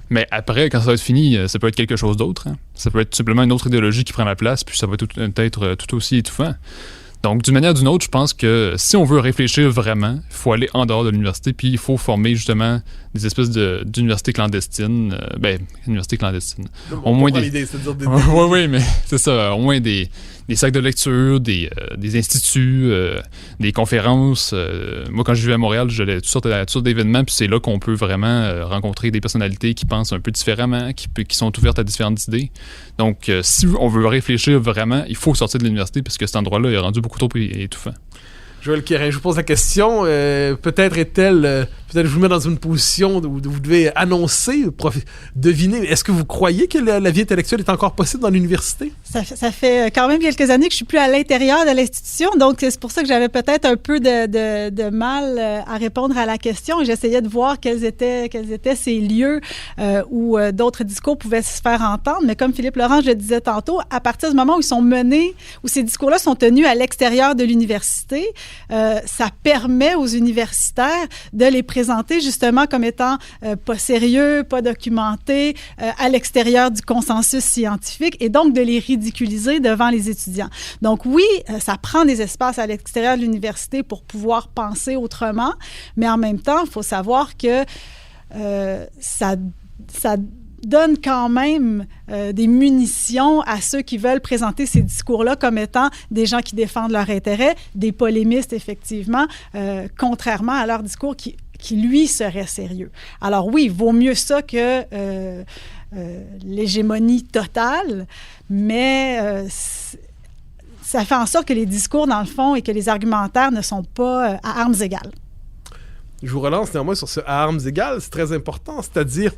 Mais après, quand ça va être fini, ça peut être quelque chose d'autre. Hein. Ça peut être tout simplement une autre idéologie qui prend la place puis ça va être tout aussi étouffant. Donc, d'une manière ou d'une autre, je pense que si on veut réfléchir vraiment, il faut aller en dehors de l'université, puis il faut former justement des espèces d'universités clandestines. Universités clandestines. Au moins l'idée, c'est-à-dire oui, mais c'est ça. Au moins des sacs de lecture, des instituts, des conférences. Moi, quand je vivais à Montréal, j'allais à toutes sortes d'événements, puis c'est là qu'on peut vraiment rencontrer des personnalités qui pensent un peu différemment, qui sont ouvertes à différentes idées. Donc, si on veut réfléchir vraiment, il faut sortir de l'université, parce que cet endroit-là est rendu beaucoup trop étouffant. Joël Quérin, je vous pose la question. Peut-être je vous mets dans une position où vous devez annoncer, deviner. Est-ce que vous croyez que la vie intellectuelle est encore possible dans l'université? Ça fait quand même quelques années que je suis plus à l'intérieur de l'institution, donc c'est pour ça que j'avais peut-être un peu de mal à répondre à la question. J'essayais de voir quels étaient ces lieux où d'autres discours pouvaient se faire entendre. Mais comme Philippe Lorange le disait tantôt, à partir du moment où ils sont menés, où ces discours-là sont tenus à l'extérieur de l'université, ça permet aux universitaires de les présenter justement comme étant pas sérieux, pas documentés, à l'extérieur du consensus scientifique et donc de les ridiculiser devant les étudiants. Donc oui, ça prend des espaces à l'extérieur de l'université pour pouvoir penser autrement, mais en même temps, il faut savoir que ça donne quand même des munitions à ceux qui veulent présenter ces discours-là comme étant des gens qui défendent leurs intérêts, des polémistes, effectivement, contrairement à leur discours qui lui, serait sérieux. Alors oui, il vaut mieux ça que l'hégémonie totale, mais ça fait en sorte que les discours, dans le fond, et que les argumentaires ne sont pas à armes égales. Je vous relance néanmoins sur ce à armes égales, c'est très important, c'est-à-dire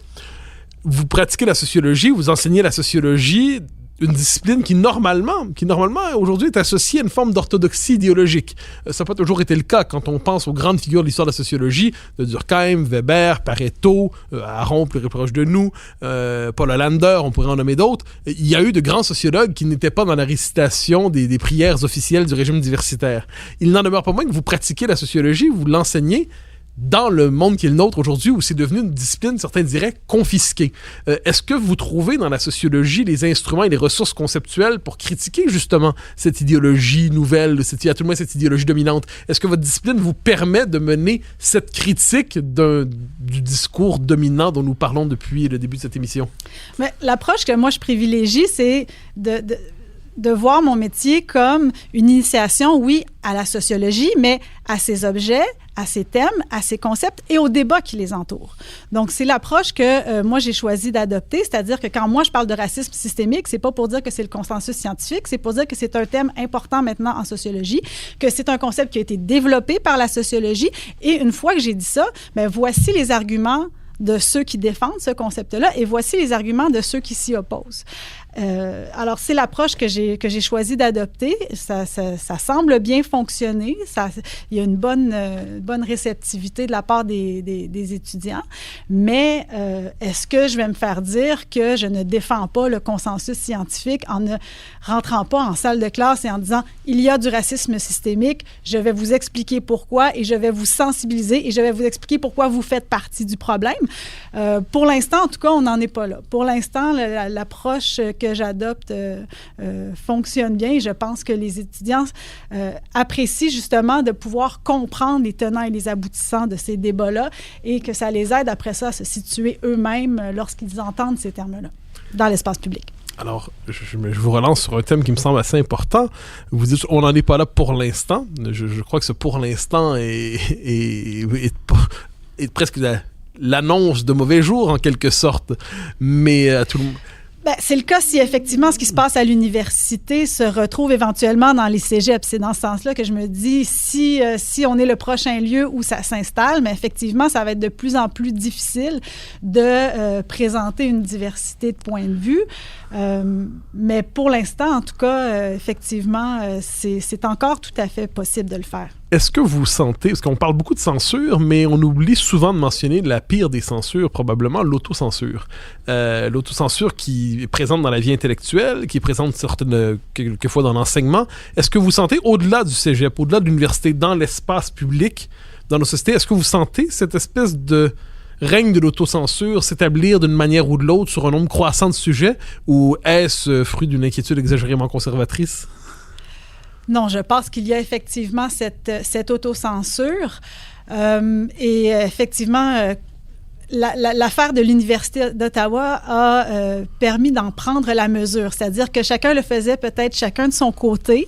vous pratiquez la sociologie, vous enseignez la sociologie, une discipline qui normalement aujourd'hui est associée à une forme d'orthodoxie idéologique. Ça n'a pas toujours été le cas quand on pense aux grandes figures de l'histoire de la sociologie, de Durkheim, Weber, Pareto, Aron plus proche de nous, Paul Hollander, on pourrait en nommer d'autres. Il y a eu de grands sociologues qui n'étaient pas dans la récitation des prières officielles du régime diversitaire. Il n'en demeure pas moins que vous pratiquez la sociologie, vous l'enseignez dans le monde qui est le nôtre aujourd'hui, où c'est devenu une discipline, certains diraient, confisquée. Est-ce que vous trouvez dans la sociologie les instruments et les ressources conceptuelles pour critiquer justement cette idéologie nouvelle, à tout le moins cette idéologie dominante? Est-ce que votre discipline vous permet de mener cette critique du discours dominant dont nous parlons depuis le début de cette émission? Mais l'approche que moi je privilégie, c'est de voir mon métier comme une initiation, oui, à la sociologie, mais à ses objets, à ses thèmes, à ses concepts et aux débats qui les entourent. Donc, c'est l'approche que moi, j'ai choisi d'adopter, c'est-à-dire que quand moi, je parle de racisme systémique, c'est pas pour dire que c'est le consensus scientifique, c'est pour dire que c'est un thème important maintenant en sociologie, que c'est un concept qui a été développé par la sociologie. Et une fois que j'ai dit ça, bien, voici les arguments de ceux qui défendent ce concept-là et voici les arguments de ceux qui s'y opposent. Alors, c'est l'approche que j'ai choisi d'adopter. Ça semble bien fonctionner. Il y a une bonne réceptivité de la part des étudiants. Mais est-ce que je vais me faire dire que je ne défends pas le consensus scientifique en ne rentrant pas en salle de classe et en disant « il y a du racisme systémique, je vais vous expliquer pourquoi et je vais vous sensibiliser et je vais vous expliquer pourquoi vous faites partie du problème ». Pour l'instant, en tout cas, on n'en est pas là. Pour l'instant, l'approche que j'adopte fonctionne bien et je pense que les étudiants apprécient justement de pouvoir comprendre les tenants et les aboutissants de ces débats-là et que ça les aide après ça à se situer eux-mêmes lorsqu'ils entendent ces termes-là dans l'espace public. Alors, je vous relance sur un thème qui me semble assez important. Vous dites, on n'en est pas là pour l'instant. Je crois que ce pour l'instant est presque l'annonce de mauvais jours, en quelque sorte. Mais tout le monde... C'est le cas si effectivement ce qui se passe à l'université se retrouve éventuellement dans les cégeps. C'est dans ce sens-là que je me dis, si on est le prochain lieu où ça s'installe, mais effectivement, ça va être de plus en plus difficile de présenter une diversité de points de vue. Mais pour l'instant, en tout cas, effectivement, c'est encore tout à fait possible de le faire. Est-ce que vous sentez, parce qu'on parle beaucoup de censure, mais on oublie souvent de mentionner la pire des censures, probablement l'autocensure. L'autocensure qui est présente dans la vie intellectuelle, qui est présente quelquefois dans l'enseignement. Est-ce que vous sentez, au-delà du cégep, au-delà de l'université, dans l'espace public, dans nos sociétés, est-ce que vous sentez cette espèce de règne de l'autocensure s'établir d'une manière ou de l'autre sur un nombre croissant de sujets, ou est-ce fruit d'une inquiétude exagérément conservatrice? Non, je pense qu'il y a effectivement cette autocensure. Et effectivement, l'affaire de l'Université d'Ottawa a permis d'en prendre la mesure. C'est-à-dire que chacun le faisait peut-être chacun de son côté,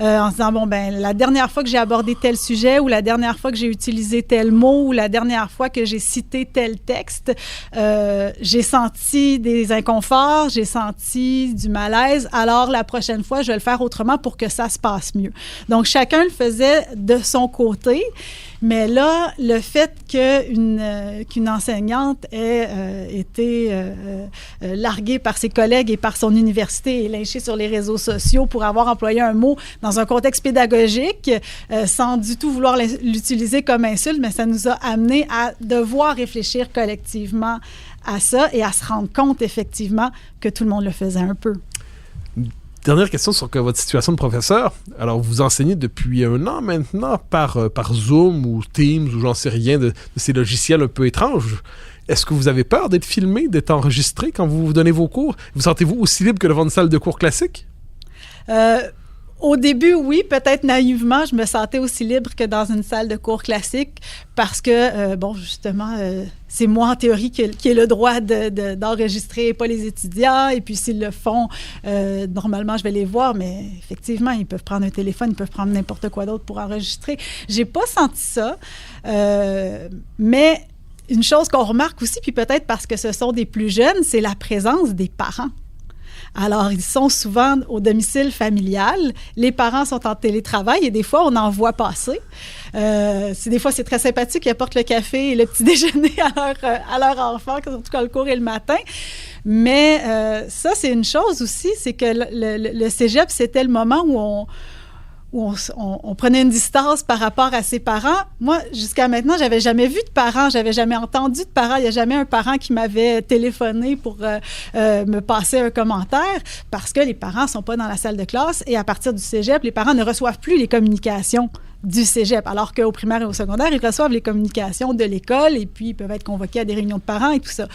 en se disant, bon, ben la dernière fois que j'ai abordé tel sujet ou la dernière fois que j'ai utilisé tel mot ou la dernière fois que j'ai cité tel texte, j'ai senti des inconforts, j'ai senti du malaise. Alors, la prochaine fois, je vais le faire autrement pour que ça se passe mieux. Donc, chacun le faisait de son côté. Mais là, le fait qu'une enseignante ait été larguée par ses collègues et par son université et lynchée sur les réseaux sociaux pour avoir employé un mot dans un contexte pédagogique, sans du tout vouloir l'utiliser comme insulte, mais ça nous a amené à devoir réfléchir collectivement à ça et à se rendre compte effectivement que tout le monde le faisait un peu. Dernière question sur votre situation de professeur. Alors, vous enseignez depuis 1 an maintenant par Zoom ou Teams ou j'en sais rien de ces logiciels un peu étranges. Est-ce que vous avez peur d'être filmé, d'être enregistré quand vous donnez vos cours? Vous sentez-vous aussi libre que devant une salle de cours classique? Au début, oui, peut-être naïvement, je me sentais aussi libre que dans une salle de cours classique parce que, justement, c'est moi, en théorie, qui ai le droit d'enregistrer, pas les étudiants. Et puis, s'ils le font, normalement, je vais les voir. Mais effectivement, ils peuvent prendre un téléphone, ils peuvent prendre n'importe quoi d'autre pour enregistrer. J'ai pas senti ça. Mais une chose qu'on remarque aussi, puis peut-être parce que ce sont des plus jeunes, c'est la présence des parents. Alors, ils sont souvent au domicile familial. Les parents sont en télétravail et des fois, on en voit passer. Des fois, c'est très sympathique. Ils apportent le café et le petit déjeuner à leur enfant, surtout quand le cours est le matin. Mais ça, c'est une chose aussi, c'est que le cégep, c'était le moment où on prenait une distance par rapport à ses parents. Moi, jusqu'à maintenant, j'avais jamais vu de parents, j'avais jamais entendu de parents. Il n'y a jamais un parent qui m'avait téléphoné pour me passer un commentaire parce que les parents ne sont pas dans la salle de classe et à partir du cégep, les parents ne reçoivent plus les communications du cégep, alors qu'au primaire et au secondaire, ils reçoivent les communications de l'école et puis ils peuvent être convoqués à des réunions de parents et tout ça.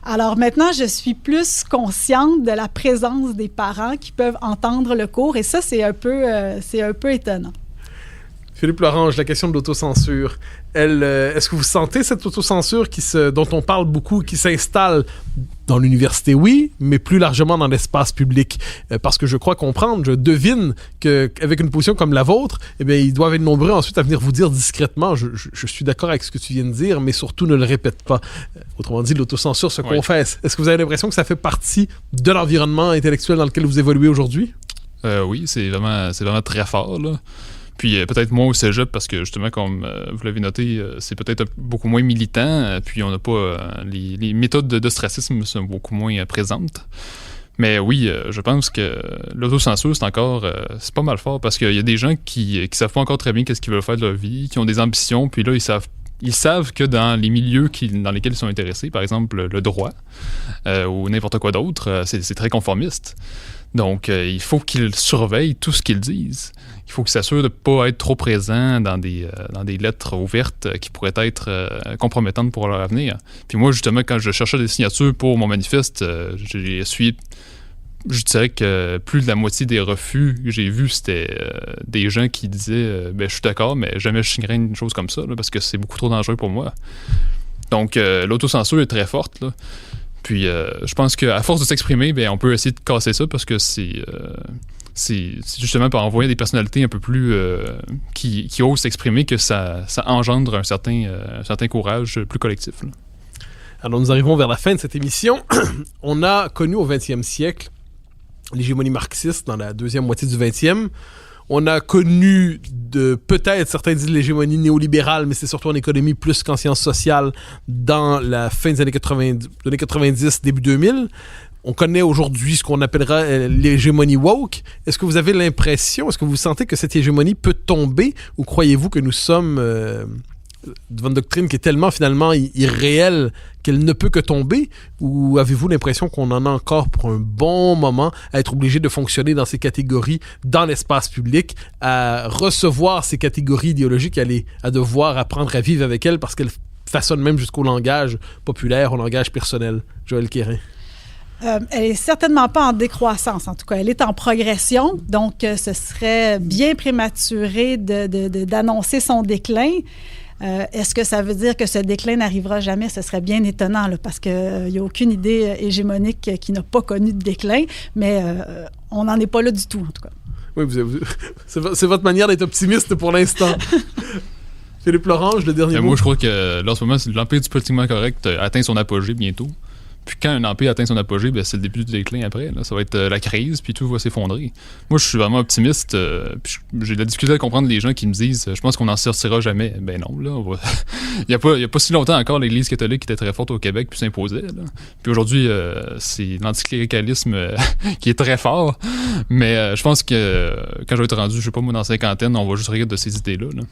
Alors maintenant, je suis plus consciente de la présence des parents qui peuvent entendre le cours et ça, c'est un peu étonnant. Philippe Lorange, la question de l'autocensure. Est-ce que vous sentez cette autocensure dont on parle beaucoup, qui s'installe dans l'université, oui, mais plus largement dans l'espace public? Parce que je crois comprendre, je devine qu'avec une position comme la vôtre, eh bien, ils doivent être nombreux ensuite à venir vous dire discrètement, je suis d'accord avec ce que tu viens de dire, mais surtout ne le répète pas. Autrement dit, l'autocensure se confesse. Est-ce que vous avez l'impression que ça fait partie de l'environnement intellectuel dans lequel vous évoluez aujourd'hui? Oui, c'est vraiment très fort, là. Puis peut-être moins au cégep parce que justement, comme vous l'avez noté, c'est peut-être beaucoup moins militant. Puis on n'a pas... les méthodes d'ostracisme sont beaucoup moins présentes. Mais oui, je pense que l'autocensure, c'est encore... c'est pas mal fort parce qu'il y a des gens qui savent pas encore très bien qu'est-ce qu'ils veulent faire de leur vie, qui ont des ambitions, puis là, ils savent que dans les milieux dans lesquels ils sont intéressés, par exemple le droit ou n'importe quoi d'autre, c'est très conformiste. Donc, il faut qu'ils surveillent tout ce qu'ils disent. Il faut qu'ils s'assurent de ne pas être trop présents dans des lettres ouvertes qui pourraient être compromettantes pour leur avenir. Puis moi, justement, quand je cherchais des signatures pour mon manifeste, j'ai essuyé... Je dirais que plus de la moitié des refus que j'ai vus, c'était des gens qui disaient je suis d'accord, mais jamais je signerais une chose comme ça, là, parce que c'est beaucoup trop dangereux pour moi. Donc, l'autocensure est très forte, là. Puis, je pense qu'à force de s'exprimer, on peut essayer de casser ça parce que c'est justement par envoyer des personnalités un peu plus qui osent s'exprimer que ça engendre un certain courage plus collectif, là. Alors, nous arrivons vers la fin de cette émission. On a connu au 20e siècle l'hégémonie marxiste dans la deuxième moitié du 20e. On a connu peut-être, certains disent l'hégémonie néolibérale, mais c'est surtout en économie plus qu'en sciences sociales dans la fin des années 90, début 2000. On connaît aujourd'hui ce qu'on appellera l'hégémonie woke. Est-ce que vous avez l'impression, est-ce que vous sentez que cette hégémonie peut tomber ou croyez-vous que nous sommes devant une doctrine qui est tellement finalement irréelle qu'elle ne peut que tomber, ou avez-vous l'impression qu'on en a encore pour un bon moment à être obligé de fonctionner dans ces catégories dans l'espace public, à recevoir ces catégories idéologiques, à devoir apprendre à vivre avec elles parce qu'elles façonnent même jusqu'au langage populaire, au langage personnel? Joëlle Quérin. Elle est certainement pas en décroissance, en tout cas. Elle est en progression, donc ce serait bien prématuré d'annoncer son déclin. Est-ce que ça veut dire que ce déclin n'arrivera jamais? Ce serait bien étonnant, là, parce qu'il n'y a aucune idée hégémonique qui n'a pas connu de déclin, mais on n'en est pas là du tout, en tout cas. Oui, c'est votre manière d'être optimiste pour l'instant. Philippe Lorange, le dernier mot. Moi, je crois que là, en ce moment, l'empire du politiquement correct atteint son apogée bientôt. Puis quand un empire atteint son apogée, c'est le début du déclin après. Là. Ça va être la crise, puis tout va s'effondrer. Moi, je suis vraiment optimiste. Puis j'ai de la difficulté à comprendre les gens qui me disent « Je pense qu'on n'en sortira jamais. » Ben non, là. Il y a pas si longtemps encore, l'Église catholique était très forte au Québec, puis s'imposait. Là. Puis aujourd'hui, c'est l'anticléricalisme qui est très fort. Mais je pense que quand je vais être rendu, je sais pas moi, dans la cinquantaine, on va juste rire de ces idées-là. Là.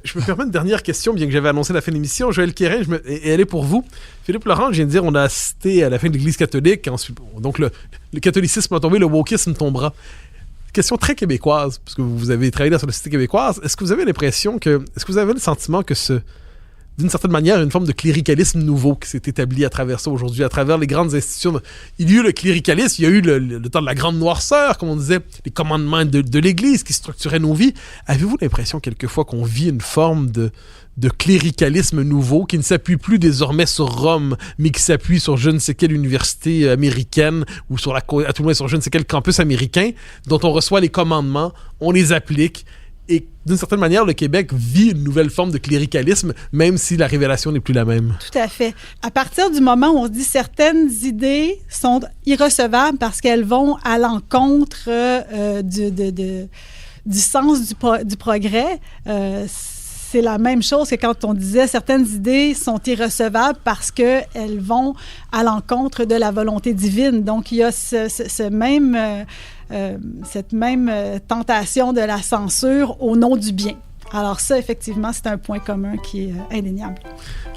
Je me permets une dernière question, bien que j'avais annoncé la fin de l'émission. Joëlle Quérin, et elle est pour vous. Philippe Laurent, je viens de dire, on a assisté à la fin de l'Église catholique. Ensuite, donc, le catholicisme a tombé, le wokisme tombera. Question très québécoise, parce que vous avez travaillé dans la société québécoise. Est-ce que vous avez le sentiment que d'une certaine manière, une forme de cléricalisme nouveau qui s'est établi à travers ça aujourd'hui, à travers les grandes institutions? Il y a eu le cléricalisme, il y a eu le temps de la grande noirceur, comme on disait, les commandements de l'Église qui structuraient nos vies. Avez-vous l'impression quelquefois qu'on vit une forme de cléricalisme nouveau qui ne s'appuie plus désormais sur Rome, mais qui s'appuie sur je ne sais quelle université américaine ou à tout le moins sur je ne sais quel campus américain, dont on reçoit les commandements, on les applique? Et d'une certaine manière, le Québec vit une nouvelle forme de cléricalisme, même si la révélation n'est plus la même. Tout à fait. À partir du moment où on se dit certaines idées sont irrecevables parce qu'elles vont à l'encontre du sens du progrès, c'est la même chose que quand on disait certaines idées sont irrecevables parce qu'elles vont à l'encontre de la volonté divine. Donc, il y a cette même tentation de la censure au nom du bien. Alors ça, effectivement, c'est un point commun qui est indéniable.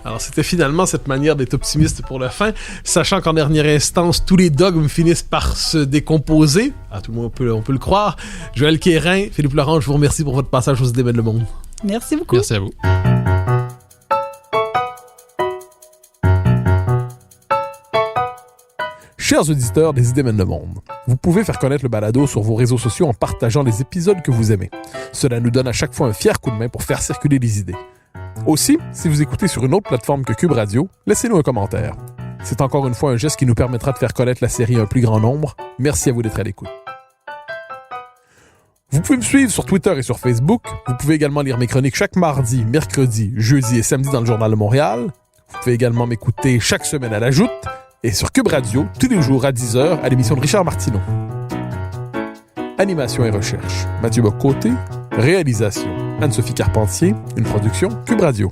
Alors, c'était finalement cette manière d'être optimiste pour la fin, sachant qu'en dernière instance, tous les dogmes finissent par se décomposer. À tout le monde, on peut le croire. Joëlle Quérin, Philippe Laurent, je vous remercie pour votre passage aux Idées mènent le monde. Merci beaucoup. Merci à vous. Chers auditeurs des Idées mènent le monde, vous pouvez faire connaître le balado sur vos réseaux sociaux en partageant les épisodes que vous aimez. Cela nous donne à chaque fois un fier coup de main pour faire circuler les idées. Aussi, si vous écoutez sur une autre plateforme que Cube Radio, laissez-nous un commentaire. C'est encore une fois un geste qui nous permettra de faire connaître la série à un plus grand nombre. Merci à vous d'être à l'écoute. Vous pouvez me suivre sur Twitter et sur Facebook. Vous pouvez également lire mes chroniques chaque mardi, mercredi, jeudi et samedi dans le Journal de Montréal. Vous pouvez également m'écouter chaque semaine à la Joute et sur Cube Radio, tous les jours à 10h, à l'émission de Richard Martineau. Animation et recherche, Mathieu Bock-Côté. Réalisation, Anne-Sophie Carpentier. Une production Cube Radio.